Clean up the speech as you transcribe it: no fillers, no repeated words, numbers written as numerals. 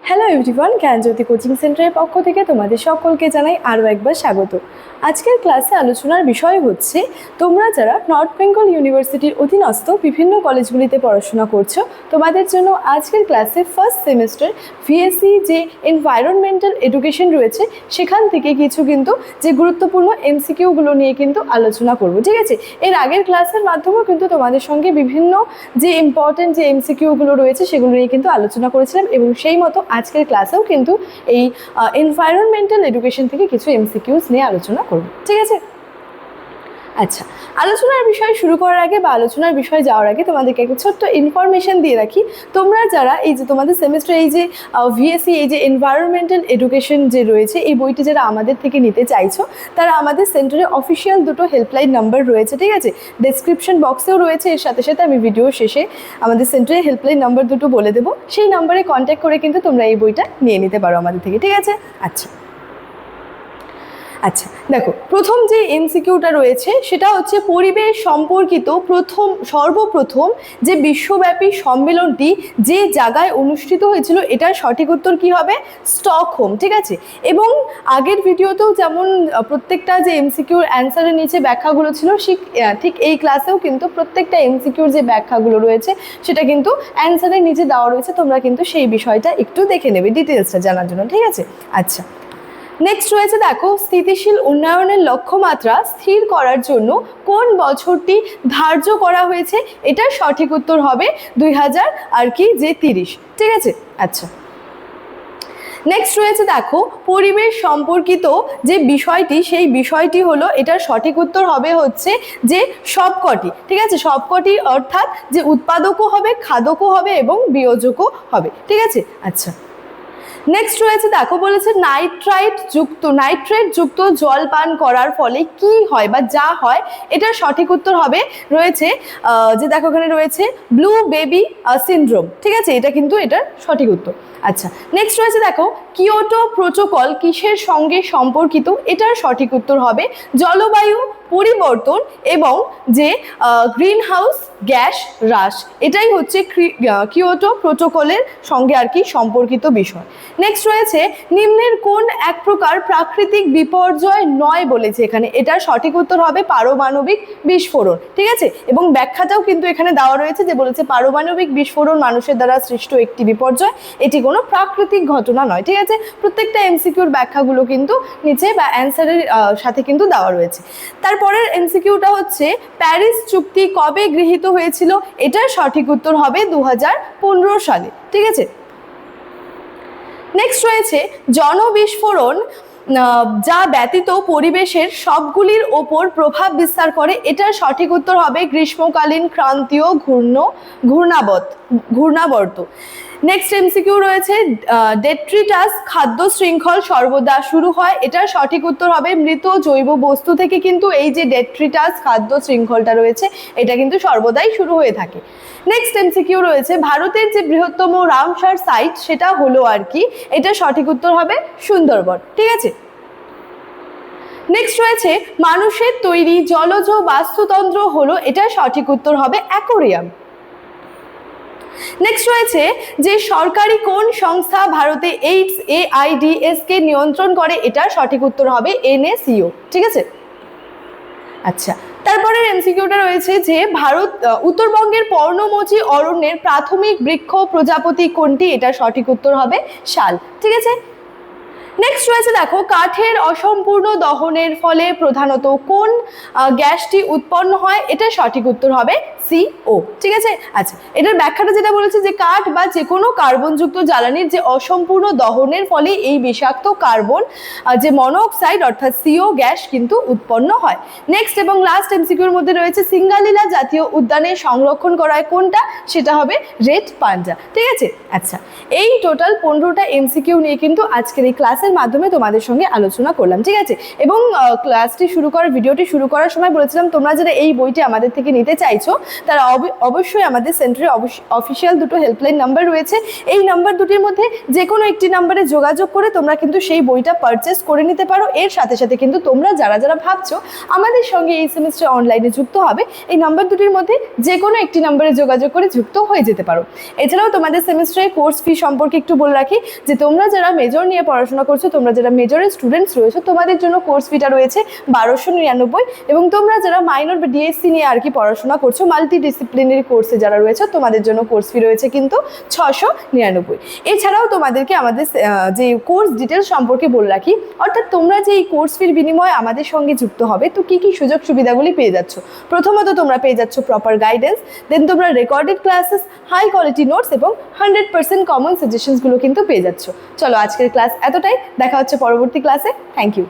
Hello everyone, জ্ঞানজ্যোতি coaching সেন্টারের পক্ষ থেকে তোমাদের সকলকে জানাই আরও একবার স্বাগত। আজকের ক্লাসে আলোচনার বিষয় হচ্ছে তোমরা যারা নর্থ বেঙ্গল ইউনিভার্সিটির অধীনস্থ বিভিন্ন কলেজগুলিতে পড়াশোনা করছো, তোমাদের জন্য আজকের ক্লাসে ফার্স্ট সেমিস্টার ভিএসসি যে এনভায়রনমেন্টাল এডুকেশন রয়েছে সেখান থেকে কিছু কিন্তু যে গুরুত্বপূর্ণ এমসিকিউগুলো নিয়ে কিন্তু আলোচনা করব, ঠিক আছে। এর আগের ক্লাসের মাধ্যমেও কিন্তু তোমাদের সঙ্গে বিভিন্ন যে ইম্পর্টেন্ট যে এমসিকিউগুলো রয়েছে সেগুলো নিয়ে কিন্তু আলোচনা করেছিলাম এবং সেই মতো আজকের ক্লাসেও কিন্তু এই এনভায়রনমেন্টাল এডুকেশন থেকে কিছু এমসিকিউস নিয়ে আলোচনা করব, ঠিক আছে। আচ্ছা, আলোচনার বিষয় শুরু করার আগে বা আলোচনার বিষয় যাওয়ার আগে তোমাদেরকে একটা ছোট্ট ইনফরমেশন দিয়ে রাখি। তোমরা যারা এই যে তোমাদের সেমিস্টার এই যে ভিএসসি এই যে এনভায়রনমেন্টাল এডুকেশন যে রয়েছে এই বইটি যারা আমাদের থেকে নিতে চাইছো তারা আমাদের সেন্টারে অফিসিয়াল দুটো হেল্পলাইন নাম্বার রয়েছে, ঠিক আছে। ডেসক্রিপশন বক্সেও রয়েছে, এর সাথে সাথে আমি ভিডিও শেষে আমাদের সেন্টারে হেল্পলাইন নাম্বার দুটো বলে দেবো, সেই নাম্বারে কন্ট্যাক্ট করে কিন্তু তোমরা এই বইটা নিয়ে নিতে পারো আমাদের থেকে, ঠিক আছে। আচ্ছা দেখো, প্রথম যে এমসিকিউটা রয়েছে সেটা হচ্ছে পরিবেশ সম্পর্কিত সর্বপ্রথম যে বিশ্বব্যাপী সম্মেলনটি যে জায়গায় অনুষ্ঠিত হয়েছিল এটার সঠিক উত্তর কী হবে? স্টকহোম, ঠিক আছে। এবং আগের ভিডিওতেও যেমন প্রত্যেকটা যে এমসিকিউর অ্যান্সারের নিচে ব্যাখ্যাগুলো ছিল ঠিক এই ক্লাসেও কিন্তু প্রত্যেকটা এমসিকিউর যে ব্যাখ্যাগুলো রয়েছে সেটা কিন্তু অ্যান্সারের নিচে দেওয়া রয়েছে, তোমরা কিন্তু সেই বিষয়টা একটু দেখে নেবে ডিটেলসটা জানার জন্য, ঠিক আছে। আচ্ছা, নেক্সট রয়েছে দেখো, স্থিতিশীল উন্নয়নের লক্ষ্যমাত্রা স্থির করার জন্য কোন বছরটি ধার্য করা হয়েছে? এটার সঠিক উত্তর হবে 2030, ঠিক আছে। আচ্ছা, নেক্সট রয়েছে দেখো, পরিবেশ সম্পর্কিত যে বিষয়টি সেই বিষয়টি হলো, এটার সঠিক উত্তর হবে হচ্ছে যে সবকটি, ঠিক আছে। সবকটি অর্থাৎ যে উৎপাদকও হবে, খাদকও হবে এবং বিয়োজকও হবে, ঠিক আছে। আচ্ছা, নেক্সট রয়েছে দেখো, বলেছে নাইট্রেট যুক্ত জল পান করার ফলে কি হয় বা যা হয়, এটার সঠিক উত্তর হবে রয়েছে যে দেখো এখানে রয়েছে ব্লু বেবি সিনড্রোম, ঠিক আছে। এটা কিন্তু এটার সঠিক উত্তর। আচ্ছা, নেক্সট রয়েছে দেখো, কিয়োটো প্রোটোকল কিসের সঙ্গে সম্পর্কিত? এটার সঠিক উত্তর হবে জলবায়ু পরিবর্তন এবং যে গ্রিন হাউস গ্যাস হ্রাস, এটাই হচ্ছে কিয়োটো প্রোটোকলের সঙ্গে আর কি সম্পর্কিত বিষয়। নেক্সট রয়েছে, নিম্নের কোন এক প্রকার প্রাকৃতিক বিপর্যয় নয় বলেছে এখানে? এটার সঠিক উত্তর হবে পারমাণবিক বিস্ফোরণ, ঠিক আছে। এবং ব্যাখ্যাটাও কিন্তু এখানে দেওয়া রয়েছে যে বলেছে পারমাণবিক বিস্ফোরণ মানুষের দ্বারা সৃষ্ট একটি বিপর্যয়, এটি কোনো প্রাকৃতিক ঘটনা নয়, ঠিক আছে। প্রত্যেকটা এমসিকিউর ব্যাখ্যাগুলো কিন্তু নিচে বা অ্যান্সারের সাথে কিন্তু দেওয়া রয়েছে। তারপরের এমসিকিউটা হচ্ছে, প্যারিস চুক্তি কবে গৃহীত হয়েছিল? এটার সঠিক উত্তর হবে 2015 সালে, ঠিক আছে। নেক্সট রয়েছে, জনবিস্ফোরণ যা ব্যতীত পরিবেশের সবগুলির ওপর প্রভাব বিস্তার করে, এটার সঠিক উত্তর হবে গ্রীষ্মকালীন ক্রান্তীয় ঘূর্ণাবর্ত। নেক্সট এমসিকিউ রয়েছে, ডেট্রিটাস খাদ্য শৃঙ্খল সর্বদা শুরু হয়, এটার সঠিক উত্তর হবে মৃত জৈব বস্তু থেকে কিন্তু এই যে ডেট্রিটাস খাদ্য শৃঙ্খলটা রয়েছে এটা কিন্তু সর্বদাই শুরু হয়ে থাকে। নেক্সট এমসিকিউ রয়েছে, ভারতের যে বৃহত্তম রামসার সাইট সেটা হলো আর কি? এটা সঠিক উত্তর হবে সুন্দরবন, ঠিক আছে। নেক্সট রয়েছে, মানুষের তৈরি জলজ বাস্তুতন্ত্র হলো, এটা সঠিক উত্তর হবে অ্যাকোরিয়াম। নেক্সট রয়েছে, যে সরকারি কোন সংস্থা ভারতে AIDS কে নিয়ন্ত্রণ করে? এটার সঠিক উত্তর হবে NACO, ঠিক আছে। আচ্ছা, তারপরের এমসিকিউটা রয়েছে যে উত্তরবঙ্গের পর্ণমোচী অরণ্যের প্রাথমিক বৃক্ষ প্রজাপতি কোনটি? এটার সঠিক উত্তর হবে শাল, ঠিক আছে। নেক্সট রয়েছে দেখো, কাঠের অসম্পূর্ণ দহনের ফলে প্রধানত কোন গ্যাসটি উৎপন্ন হয়? এটা সঠিক উত্তর হবে CO, ঠিক আছে। আচ্ছা, এটার ব্যাখ্যাটা যেটা বলেছে যে কাঠ বা যে কোনো কার্বনযুক্ত জ্বালানির যে অসম্পূর্ণ দহনের ফলে এই বিষাক্ত কার্বন যে মনোক্সাইড অর্থাৎ CO গ্যাস কিন্তু উৎপন্ন হয়। নেক্সট এবং লাস্ট এমসিকিউর মধ্যে রয়েছে, সিঙ্গালিলা জাতীয় উদ্যানে সংরক্ষণ করা হয় কোনটা? সেটা হবে রেড পান্ডা, ঠিক আছে। আচ্ছা, এই টোটাল 15টা এমসিকিউ নিয়ে কিন্তু আজকের এই ক্লাসে ক্লাসের মাধ্যমে তোমাদের সঙ্গে আলোচনা করলাম, ঠিক আছে। এবং ক্লাসটি শুরু করার ভিডিওটি শুরু করার সময় বলেছিলাম তোমরা যারা এই বইটি আমাদের থেকে নিতে চাইছো তারা অবশ্যই আমাদের সেন্টারে অফিসিয়াল দুটো হেল্পলাইন নাম্বার রয়েছে। এই নাম্বার দুটির মধ্যে যে কোনো একটি নাম্বারে যোগাযোগ করে তোমরা কিন্তু সেই বইটা পারচেস করে নিতে পারো। এর সাথে সাথে কিন্তু তোমরা যারা যারা ভাবছো আমাদের সঙ্গে এই সেমিস্টারে অনলাইনে যুক্ত হবে, এই নাম্বার দুটির মধ্যে যে কোনো একটি নাম্বারে যোগাযোগ করে যুক্ত হয়ে যেতে পারো। এছাড়াও তোমাদের সেমিস্টারে কোর্স ফি সম্পর্কে একটু বলে রাখি যে তোমরা যারা মেজর নিয়ে পড়াশোনা করছো, তোমরা যারা মেজরের স্টুডেন্টস রয়েছো, তোমাদের জন্য কোর্স ফিটা রয়েছে 1299, এবং তোমরা যারা মাইনর বা ডিএসসি নিয়ে আর কি পড়াশোনা করছো, মাল্টি ডিসিপ্লিনারি কোর্সে যারা রয়েছে তোমাদের জন্য কোর্স ফি রয়েছে কিন্তু 699। এছাড়াও তোমাদেরকে আমাদের যে কোর্স ডিটেলস সম্পর্কে বলে রাখি, অর্থাৎ তোমরা যে এই কোর্স ফির বিনিময়ে আমাদের সঙ্গে যুক্ত হবে তো কী কী সুযোগ সুবিধাগুলি পেয়ে যাচ্ছ। প্রথমত তোমরা পেয়ে যাচ্ছ প্রপার গাইডেন্স, দেন তোমরা recorded classes, high quality notes এবং 100% কমন সাজেশনসগুলো কিন্তু পেয়ে যাচ্ছ। চলো আজকের ক্লাস এতটাই, দেখা হচ্ছে পরবর্তী ক্লাসে। Thank you.